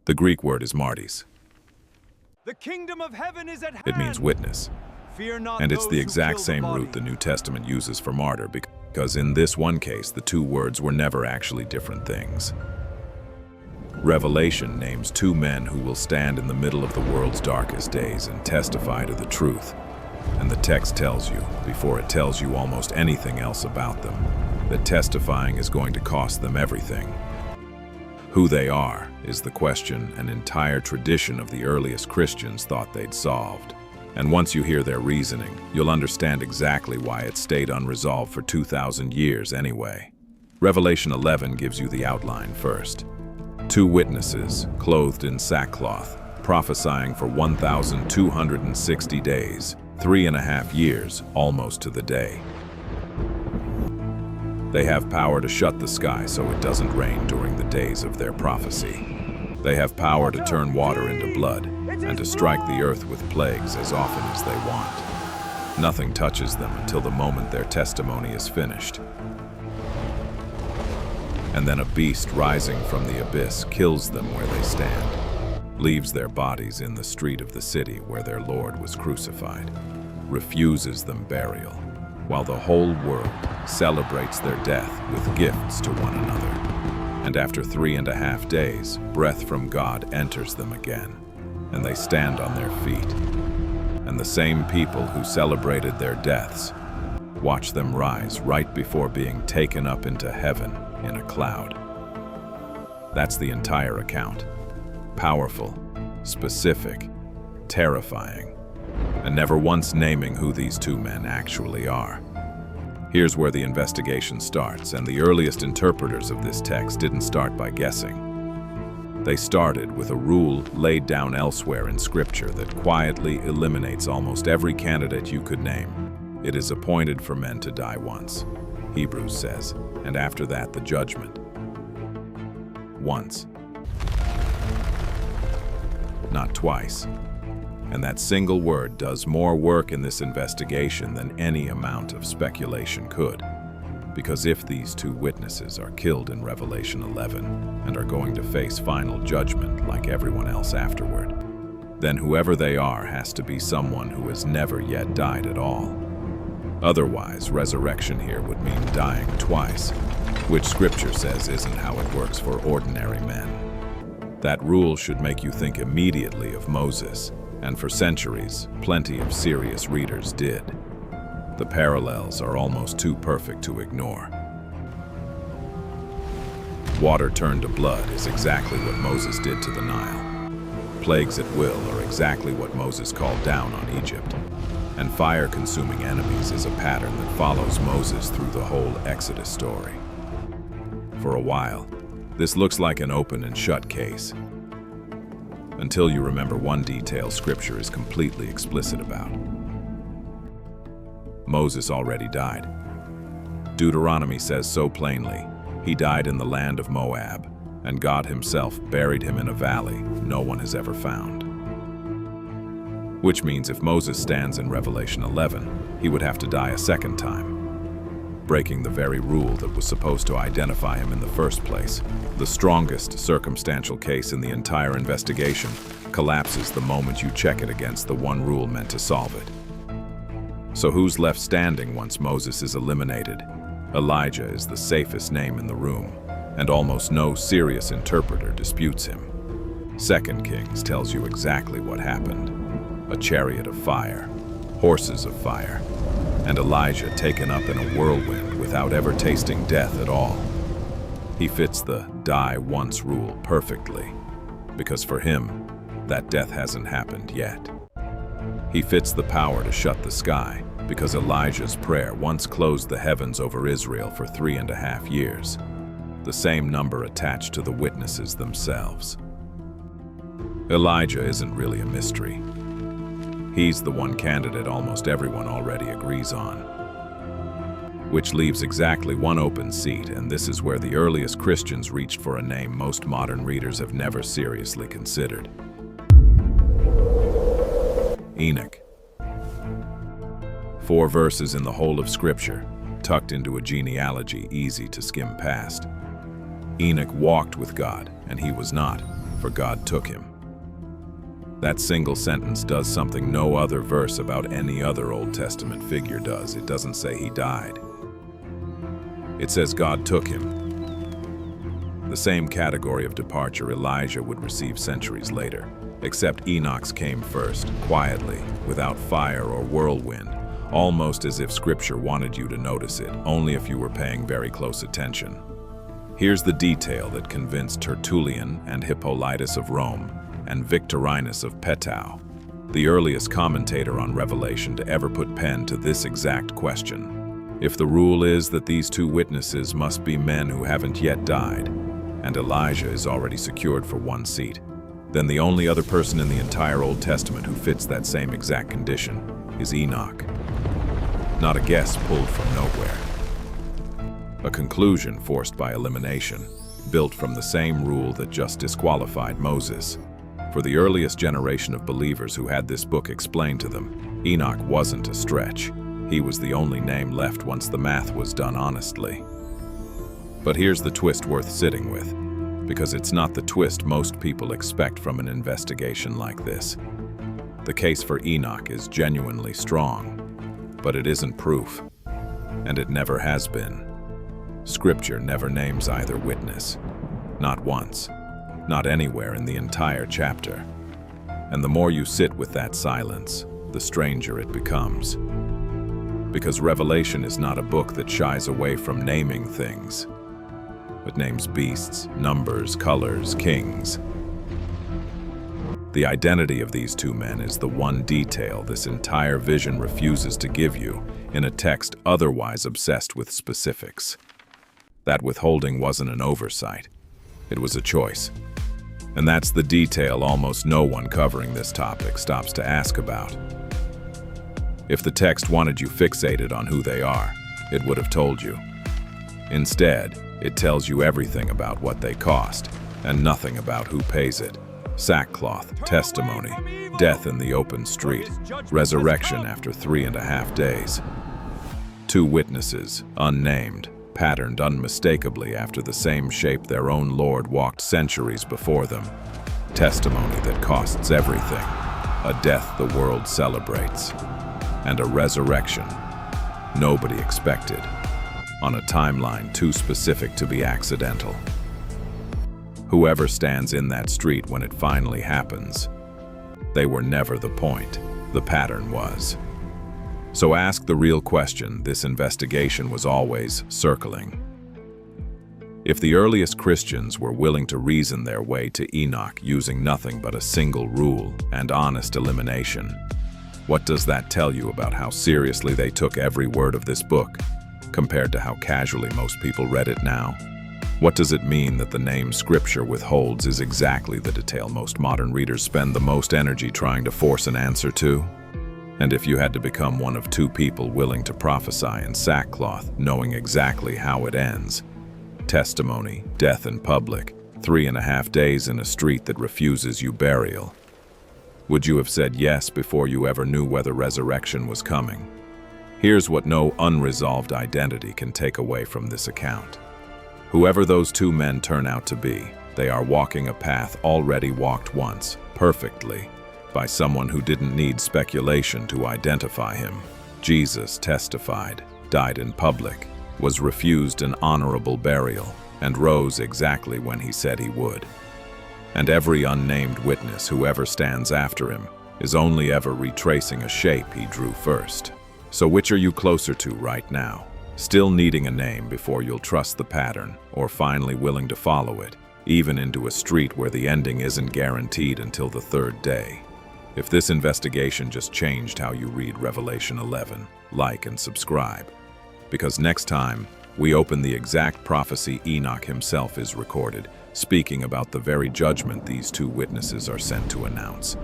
The Greek word is martys. The kingdom of heaven is at hand. It means witness. Fear not And it's those the who exact kill same body. root the New Testament uses for martyr, because in this one case, the two words were never actually different things. Revelation names two men who will stand in the middle of the world's darkest days and testify to the truth. And the text tells you, before it tells you almost anything else about them, that testifying is going to cost them everything. Who they are is the question an entire tradition of the earliest Christians thought they'd solved. And once you hear their reasoning, you'll understand exactly why it stayed unresolved for 2,000 years anyway. Revelation 11 gives you the outline first. Two witnesses, clothed in sackcloth, prophesying for 1,260 days, 3.5 years, almost to the day. They have power to shut the sky so it doesn't rain during the days of their prophecy. They have power to turn water into blood and to strike the earth with plagues as often as they want. Nothing touches them until the moment their testimony is finished. And then a beast rising from the abyss kills them where they stand, leaves their bodies in the street of the city where their Lord was crucified, refuses them burial, while the whole world celebrates their death with gifts to one another. And after 3.5 days, breath from God enters them again, and they stand on their feet. And the same people who celebrated their deaths watch them rise right before being taken up into heaven in a cloud. That's the entire account. Powerful, specific, terrifying, and never once naming who these two men actually are. Here's where the investigation starts, and the earliest interpreters of this text didn't start by guessing. They started with a rule laid down elsewhere in Scripture that quietly eliminates almost every candidate you could name. It is appointed for men to die once, Hebrews says, and after that the judgment. Once. Not twice. And that single word does more work in this investigation than any amount of speculation could. Because if these two witnesses are killed in Revelation 11 and are going to face final judgment like everyone else afterward, then whoever they are has to be someone who has never yet died at all. Otherwise, resurrection here would mean dying twice, which Scripture says isn't how it works for ordinary men. That rule should make you think immediately of Moses, and for centuries, plenty of serious readers did. The parallels are almost too perfect to ignore. Water turned to blood is exactly what Moses did to the Nile. Plagues at will are exactly what Moses called down on Egypt. And fire-consuming enemies is a pattern that follows Moses through the whole Exodus story. For a while, this looks like an open and shut case, until you remember one detail Scripture is completely explicit about. Moses already died. Deuteronomy says so plainly, he died in the land of Moab, and God himself buried him in a valley no one has ever found. Which means if Moses stands in Revelation 11, he would have to die a second time, breaking the very rule that was supposed to identify him in the first place. The strongest circumstantial case in the entire investigation collapses the moment you check it against the one rule meant to solve it. So who's left standing once Moses is eliminated? Elijah is the safest name in the room, and almost no serious interpreter disputes him. 2 Kings tells you exactly what happened. A chariot of fire, horses of fire, and Elijah taken up in a whirlwind without ever tasting death at all. He fits the die once rule perfectly, because for him, that death hasn't happened yet. He fits the power to shut the sky, because Elijah's prayer once closed the heavens over Israel for 3.5 years, the same number attached to the witnesses themselves. Elijah isn't really a mystery. He's the one candidate almost everyone already agrees on. Which leaves exactly one open seat, and this is where the earliest Christians reached for a name most modern readers have never seriously considered. Enoch. 4 verses in the whole of Scripture, tucked into a genealogy easy to skim past. Enoch walked with God, and he was not, for God took him. That single sentence does something no other verse about any other Old Testament figure does. It doesn't say he died. It says God took him. The same category of departure Elijah would receive centuries later, except Enoch's came first, quietly, without fire or whirlwind, almost as if Scripture wanted you to notice it, only if you were paying very close attention. Here's the detail that convinced Tertullian and Hippolytus of Rome and Victorinus of Petau, the earliest commentator on Revelation to ever put pen to this exact question. If the rule is that these two witnesses must be men who haven't yet died, and Elijah is already secured for one seat, then the only other person in the entire Old Testament who fits that same exact condition is Enoch. Not a guess pulled from nowhere. A conclusion forced by elimination, built from the same rule that just disqualified Moses. For the earliest generation of believers who had this book explained to them, Enoch wasn't a stretch. He was the only name left once the math was done honestly. But here's the twist worth sitting with, because it's not the twist most people expect from an investigation like this. The case for Enoch is genuinely strong, but it isn't proof, and it never has been. Scripture never names either witness, not once, not anywhere in the entire chapter. And the more you sit with that silence, the stranger it becomes. Because Revelation is not a book that shies away from naming things. It names beasts, numbers, colors, kings. The identity of these two men is the one detail this entire vision refuses to give you in a text otherwise obsessed with specifics. That withholding wasn't an oversight. It was a choice. And that's the detail almost no one covering this topic stops to ask about. If the text wanted you fixated on who they are, it would have told you. Instead, it tells you everything about what they cost, and nothing about who pays it. Sackcloth, testimony, death in the open street, resurrection after 3.5 days. Two witnesses, unnamed, patterned unmistakably after the same shape their own Lord walked centuries before them. Testimony that costs everything, a death the world celebrates, and a resurrection nobody expected, on a timeline too specific to be accidental. Whoever stands in that street when it finally happens, they were never the point, the pattern was. So ask the real question this investigation was always circling. If the earliest Christians were willing to reason their way to Enoch using nothing but a single rule and honest elimination, what does that tell you about how seriously they took every word of this book, compared to how casually most people read it now? What does it mean that the name Scripture withholds is exactly the detail most modern readers spend the most energy trying to force an answer to? And if you had to become one of two people willing to prophesy in sackcloth, knowing exactly how it ends, testimony, death in public, 3.5 days in a street that refuses you burial, would you have said yes before you ever knew whether resurrection was coming? Here's what no unresolved identity can take away from this account. Whoever those two men turn out to be, they are walking a path already walked once, perfectly, by someone who didn't need speculation to identify him. Jesus testified, died in public, was refused an honorable burial, and rose exactly when he said he would. And every unnamed witness who ever stands after him is only ever retracing a shape he drew first. So which are you closer to right now? Still needing a name before you'll trust the pattern, or finally willing to follow it, even into a street where the ending isn't guaranteed until the third day? If this investigation just changed how you read Revelation 11, like and subscribe. Because next time, we open the exact prophecy Enoch himself is recorded, speaking about the very judgment these two witnesses are sent to announce.